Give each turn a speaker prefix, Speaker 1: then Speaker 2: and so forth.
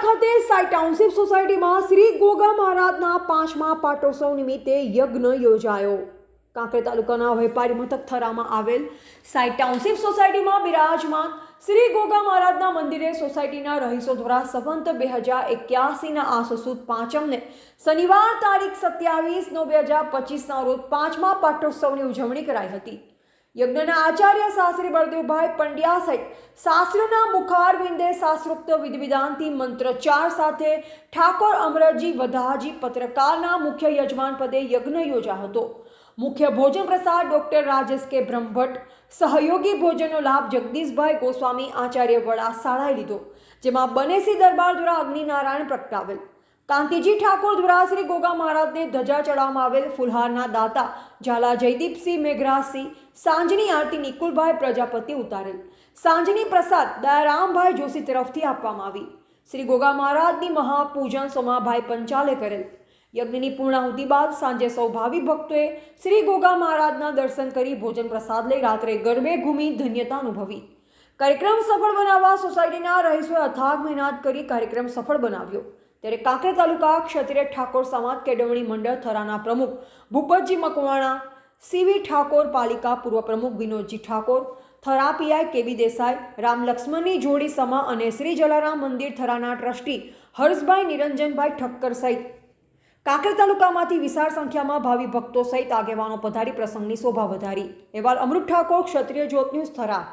Speaker 1: ખાતે સાઈ ટાઉનશીપ સોસાયટીમાં શ્રી ગોગા મહારાજના 5મા પાટોત્સવ નિમિત્તે યજ્ઞ યોજાયો। કાંકરેજ તાલુકાના વેપારી મથક થરામાં આવેલ સાઈ ટાઉનશીપ સોસાયટીમાં બિરાજમાન શ્રી ગોગા મહારાજના મંદિરે સોસાયટીના રહીશો દ્વારા સંવંત 2081ના આસો સુદ પાંચમને શનિવાર તારીખ 27/9/2025ના રોજ 5મા પાટોત્સવની ઉજવણી કરાઈ હતી। યજ્ઞના આચાર્ય શાસ્ત્રી બળદેવભાઈ પંડ્યા સહિત શાસ્ત્રીઓના મુખારવિંદે શાસ્ત્રોક્ત વિધિવિધાનથી મંત્રોચ્ચાર સાથે ઠાકોર અમરજી વધાજી પત્રકારના મુખ્ય યજમાન પદે યજ્ઞ યોજાયો હતો। મુખ્ય ભોજન પ્રસાદ ડોક્ટર રાજેશ કે બ્રહ્મભટ્ટ, સહયોગી ભોજનનો લાભ જગદીશભાઈ ગોસ્વામી આચાર્ય વડા શાળાએ લીધો, જેમાં બનેસી દરબાર દ્વારા અગ્નિનારાયણ પ્રગટાવેલ, કાંતિજી ઠાકોર દ્વારા શ્રી ગોગા મહારાજને ધજા ચડાવવામાં આવેલ, ફુલહારના દાતા ઝાલા જયદીપસિંહ મેઘરાજસિંહ, સાંજની આરતી નિકુલભાઈ પ્રજાપતિ ઉતારેલ, સાંજની પ્રસાદ દયારામભાઈ જોશી તરફથી આપવામાં આવી। શ્રી ગોગા મહારાજની મહાપૂજન સોમાભાઈ પંચાલે કરેલ। યજ્ઞની પૂર્ણાહુતિ બાદ સાંજે સૌ ભાવિ ભક્તોએ શ્રી ગોગા મહારાજના દર્શન કરી ભોજન પ્રસાદ લઈ રાત્રે ગરબે ઘૂમી ધન્યતા અનુભવી। કાર્યક્રમ સફળ બનાવવા સોસાયટીના રહીશોએ અથાગ મહેનત કરી કાર્યક્રમ સફળ બનાવ્યો। ત્યારે કાંકરેજ તાલુકા ક્ષત્રિય ઠાકોર સમાજ કેળવણી મંડળ થરાના પ્રમુખ ભૂપતજી મકવાણા, સીવી ઠાકોર પાલિકા પૂર્વ પ્રમુખ વિનોદજી ઠાકોર, થરા પીઆઈ કેબી દેસાઈ, રામ લક્ષ્મણની જોડી સમા અને શ્રી જલારામ મંદિર થરાના ટ્રસ્ટી હર્ષભાઈ નિરંજનભાઈ ઠક્કર સહિત કાંકરેજ તાલુકામાંથી વિશાળ સંખ્યામાં ભાવિ ભક્તો સહિત આગેવાનો પધારી પ્રસંગની શોભા વધારી। અહેવાલ અમૃત ઠાકોર, ક્ષત્રિય જ્યોત ન્યૂઝ, થરા।